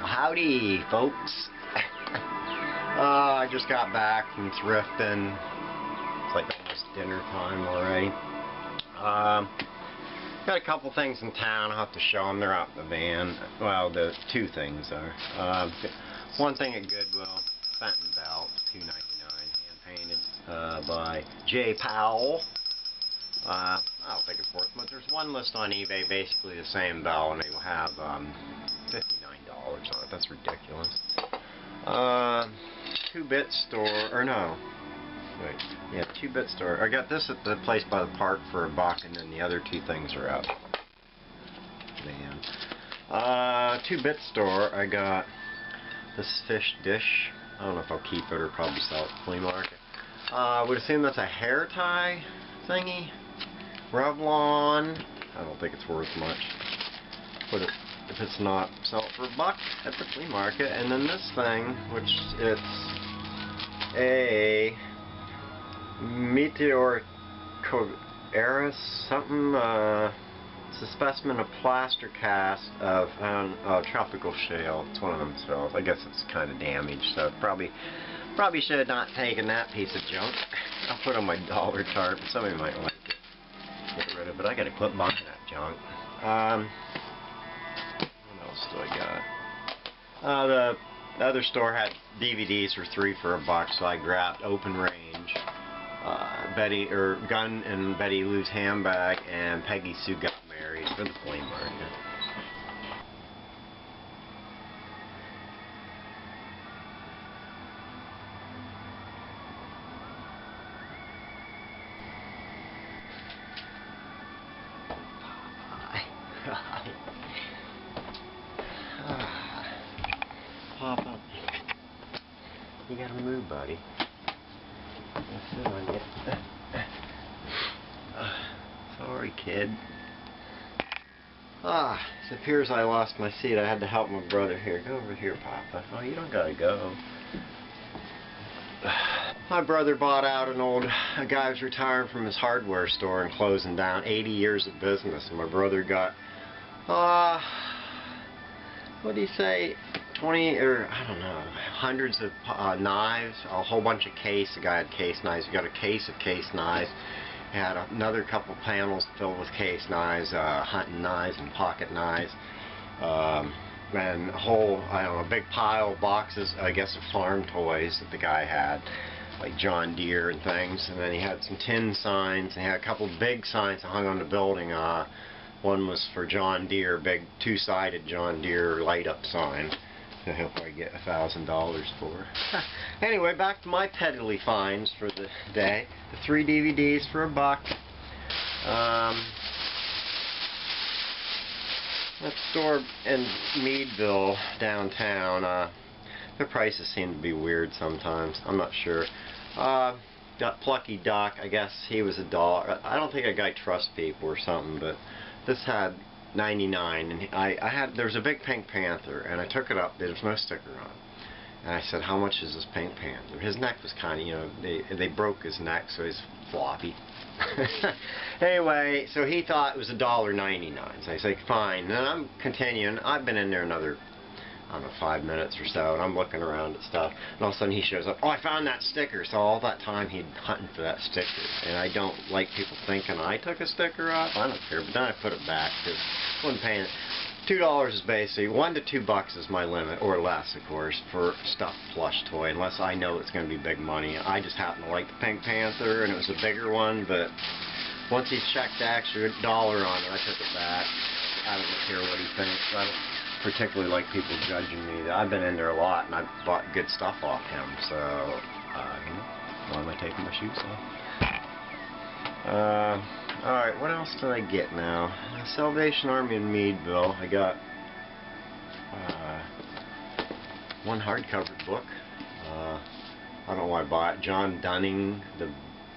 Howdy, folks. I just got back from thrifting. It's like almost dinner time already. Got a couple things in town. I'll have to show them. They're out in the van. Well, the two things are. One thing at Goodwill, Fenton belt, $2.99, hand painted by J. Powell. I don't think it's worth much. There's one list on eBay, basically the same bell, and they will have $59 on it. That's ridiculous. 2-bit store, or no, wait, yeah, 2-bit store. I got this at the place by the park for $1, and then the other two things are out. Man, 2-bit store. I got this fish dish. I don't know if I'll keep it or probably sell it at the flea market. I would assume that's a hair tie thingy. Revlon. I don't think it's worth much. But if it's not, sell it for $1 at the flea market. And then this thing, which it's a Meteor Eris something. It's a specimen of plaster cast of tropical shale. It's one of them shells. I guess it's kind of damaged, so probably should have not taken that piece of junk. I'll put on my dollar chart. Somebody might like it. Get rid of it. I gotta quit buying that junk. What else do I got? The other store had DVDs for $3 for $1, so I grabbed Open Range, Gun and Betty Lou's Handbag, and Peggy Sue Got Married for the flea market. Pop up. You gotta move, buddy. Sit on you. Sorry, kid. It appears I lost my seat. I had to help my brother here. Go over here, Papa. Oh, you don't gotta go. My brother bought out a guy was retiring from his hardware store and closing down. 80 years of business, and my brother got what do you say, 20 or I don't know, hundreds of knives, a whole bunch of case. The guy had case knives. He got a case of case knives. He had another couple panels filled with case knives, hunting knives and pocket knives, and a whole, I don't know, a big pile of boxes, I guess, of farm toys that the guy had, like John Deere and things. And then he had some tin signs, and he had a couple big signs that hung on the building. One was for John Deere, big two-sided John Deere light-up sign. I hope I get $1,000 for. Anyway, back to my peddly finds for the day. The 3 DVDs for $1. That store in Meadville downtown, their prices seem to be weird sometimes. I'm not sure. Got Plucky Duck. I guess he was $1. I don't think a guy trusts people or something, but this had 99, and there's a big Pink Panther, and I took it up. There was no sticker on it, and I said, how much is this Pink Panther? His neck was kind of, you know, they broke his neck, so he's floppy. Anyway, so he thought it was $1.99, so I said, fine. And then I'm continuing. I've been in there another, I don't know, 5 minutes or so, and I'm looking around at stuff, and all of a sudden he shows up. Oh, I found that sticker. So all that time he'd hunting for that sticker, and I don't like people thinking I took a sticker off. I don't care, but then I put it back because I wasn't paying it. $2 is basically $1 to $2 is my limit, or less, of course, for stuffed plush toy, unless I know it's going to be big money. I just happen to like the Pink Panther, and it was a bigger one, but once he checked the extra $1 on it, I took it back. I don't care what he thinks. I don't particularly like people judging me. I've been in there a lot, and I've bought good stuff off him, so why am I taking my shoes off? Alright, what else did I get now? Salvation Army in Meadville. I got one hardcover book. I don't know why I bought it. John Dunning, The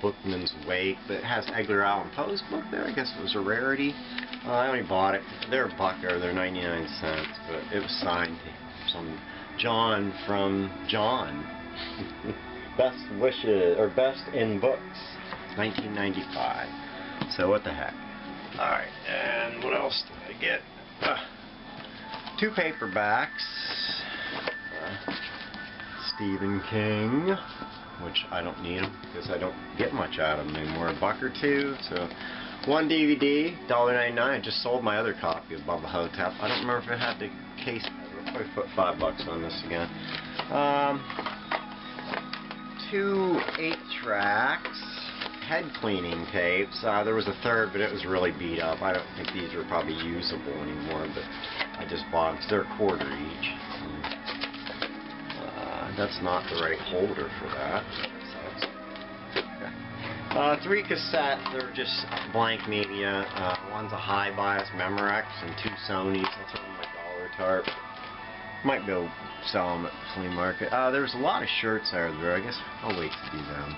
Bookman's Wake, but it has Edgar Allan Poe's book there. I guess it was a rarity. I only bought it. They're $1 or they're 99 cents, but it was signed to some John from John. Best wishes, or best in books, 1995. So what the heck. Alright, and what else did I get? 2 paperbacks. Stephen King, which I don't need them because I don't get much out of them anymore. $1 or $2. So 1 DVD, $1.99. I just sold my other copy of Bubba Hotep. I don't remember if it had the case. I'll probably put $5 on this again. 2 8-tracks. Head cleaning tapes. There was a third, but it was really beat up. I don't think these are probably usable anymore, but I just bought them because they're $1 each. That's not the right holder for that. Okay. 3 cassettes. They're just blank media. One's a high bias Memorex and 2 Sonys. I'll throw them in my dollar tarp. Might go sell them at the flea market. There's a lot of shirts out there. I guess I'll wait to do them.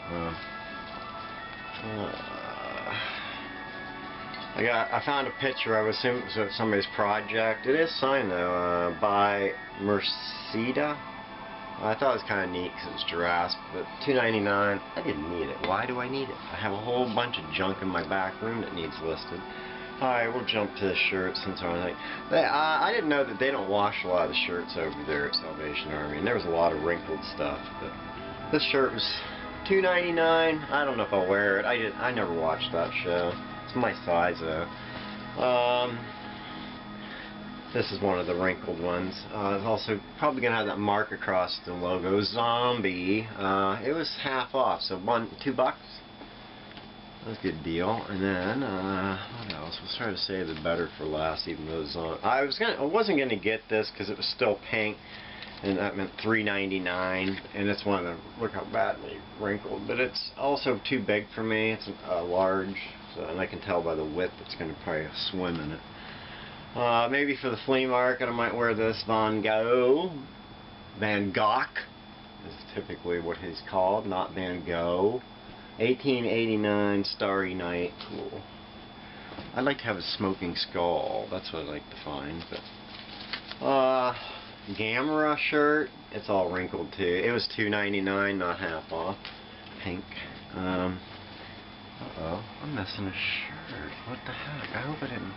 I found a picture. I would assume it was somebody's project. It is signed though by Merceda. I thought it was kind of neat because it was giraffes, but $2.99. I didn't need it. Why do I need it? I have a whole bunch of junk in my back room that needs listed. Alright, we'll jump to the shirts since I'm like, I didn't know that they don't wash a lot of the shirts over there at Salvation Army, and there was a lot of wrinkled stuff. But this shirt was $2.99. I don't know if I'll wear it. I never watched that show. It's my size though. This is one of the wrinkled ones. It's also probably gonna have that mark across the logo, Zombie. It was half off, so $2. That's a good deal. And then what else? We'll try to save the better for last, even though it's on. I wasn't gonna get this because it was still pink, and that meant $3.99. And it's one of them. Look how badly wrinkled, but it's also too big for me. It's a large, so, and I can tell by the width it's gonna probably swim in it. Maybe for the flea market I might wear this Van Gogh. Van Gogh is typically what he's called, not Van Gogh. 1889 Starry Night. Cool. I'd like to have a smoking skull. That's what I'd like to find. But Gamera shirt. It's all wrinkled too. It was $2.99, not half off. Pink. Uh-oh, I'm missing a shirt. What the heck? I hope I didn't...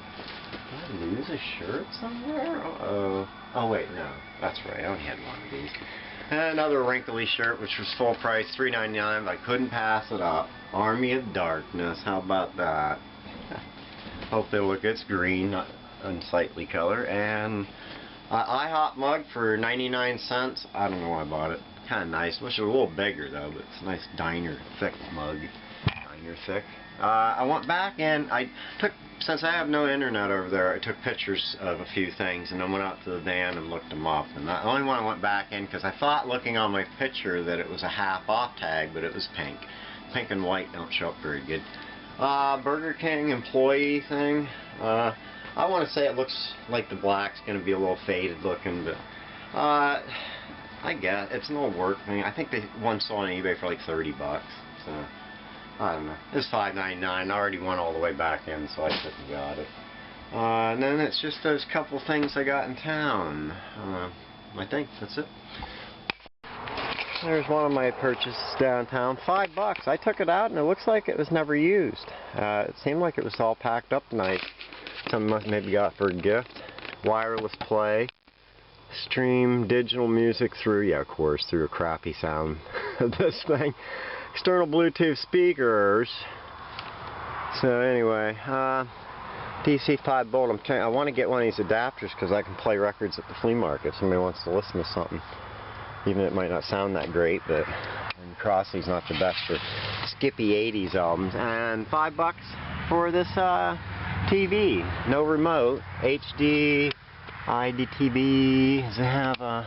Did I lose a shirt somewhere? Uh-oh. Oh, wait, no. That's right. I only had one of these. Another wrinkly shirt, which was full price, $3.99, but I couldn't pass it up. Army of Darkness. How about that? Hope they look. It's green, not unsightly color. And IHOP mug for 99 cents. I don't know why I bought it. Kind of nice. Wish it was a little bigger, though, but it's a nice diner thick mug. Diner thick. I went back and since I have no internet over there, I took pictures of a few things and then went out to the van and looked them up. And the only one I went back in, because I thought looking on my picture that it was a half off tag, but it was pink. Pink and white don't show up very good. Burger King employee thing. I want to say it looks like the black's going to be a little faded looking, but I guess it's an old work thing. I think one sold on eBay for like $30. So I don't know. It's $5.99. I already went all the way back in, so I took and got it. And then it's just those couple things I got in town. I think that's it. There's one of my purchases downtown. $5. I took it out, and it looks like it was never used. It seemed like it was all packed up nice. Someone maybe got it for a gift. Wireless play. Stream digital music through, yeah, of course, through a crappy sound. This thing. External Bluetooth speakers. So anyway, DC 5-volt. I want to get one of these adapters because I can play records at the flea market. If somebody wants to listen to something, even if it might not sound that great, but Crosley's not the best for skippy 80s albums. And $5 for this TV. No remote. HD, IDTV. Does it have a...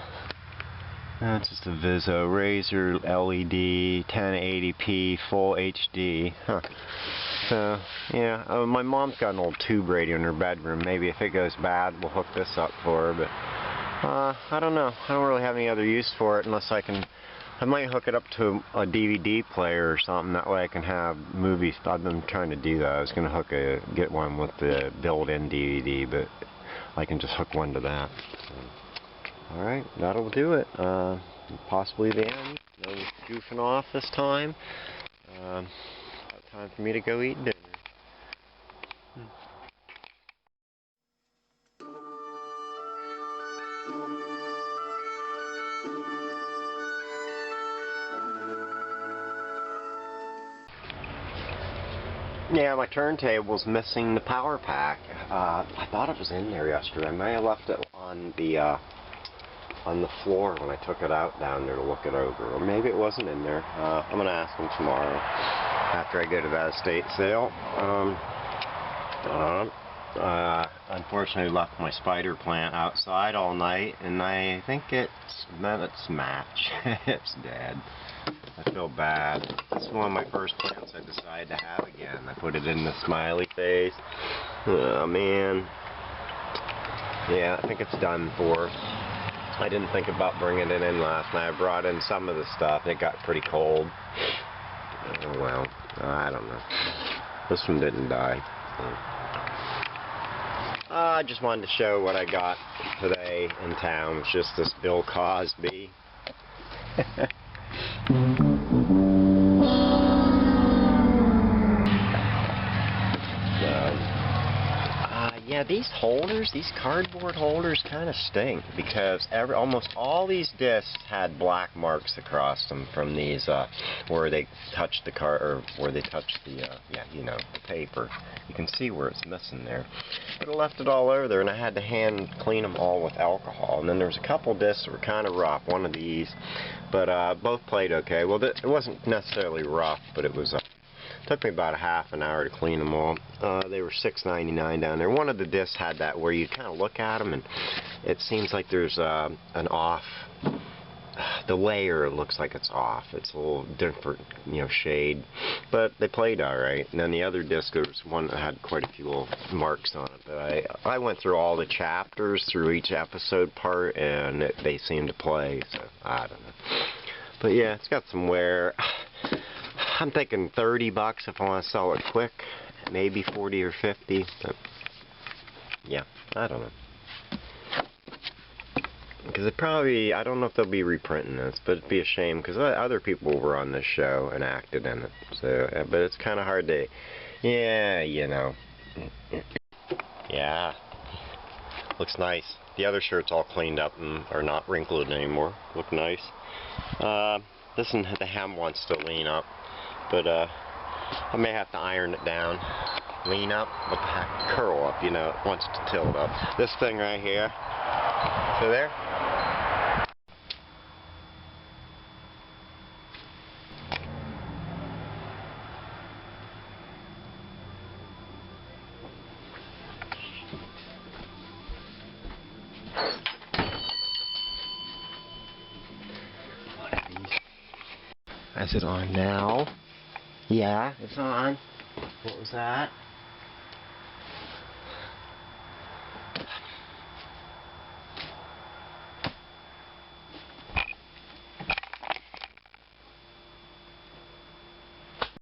That's just a Vizzo Razor LED 1080p full HD. Huh. So yeah, my mom's got an old tube radio in her bedroom. Maybe if it goes bad, we'll hook this up for her. But I don't know. I don't really have any other use for it unless I might hook it up to a DVD player or something. That way I can have movies. I've been trying to do that. I was going to get one with the built-in DVD, but I can just hook one to that. So. Alright, that'll do it. Possibly the end. No goofing off this time. Time for me to go eat dinner. Yeah, my turntable's missing the power pack. I thought it was in there yesterday. I may have left it on the floor when I took it out down there to look it over. Or maybe it wasn't in there. I'm going to ask him tomorrow after I go to that estate sale. Unfortunately left my spider plant outside all night, and I think it's match. It's dead. I feel bad. This is one of my first plants I decided to have again. I put it in the smiley face. Oh man. Yeah, I think it's done for. I didn't think about bringing it in last night. I brought in some of the stuff. It got pretty cold. Oh well, I don't know. This one didn't die. I just wanted to show what I got today in town. It's just this Bill Cosby. Yeah, these holders, these cardboard holders kind of stink because almost all these discs had black marks across them from these where they touched the or where they touched the the paper. You can see where it's missing there. But I left it all over there, and I had to hand clean them all with alcohol. And then there was a couple discs that were kind of rough, one of these, but both played okay. Well, it wasn't necessarily rough, but it was took me about a half an hour to clean them all. They were $6.99 down there. One of the discs had that where you kind of look at them and it seems like there's an off. The layer looks like it's off. It's a little different, shade. But they played all right. And then the other disc, there was one that had quite a few little marks on it. But I went through all the chapters through each episode part, and they seemed to play. So I don't know. But yeah, it's got some wear. I'm thinking $30 if I want to sell it quick, maybe 40 or 50. But yeah, I don't know. Because it probably, I don't know if they'll be reprinting this, but it'd be a shame because other people were on this show and acted in it. So, but it's kind of hard to, yeah, yeah, looks nice. The other shirts all cleaned up and are not wrinkled anymore. Look nice. This one, the hem wants to lean up. But I may have to iron it down. Lean up, what the heck, curl up, it wants to tilt up. This thing right here, so there. What are these? Is it on now? Yeah, it's on. What was that?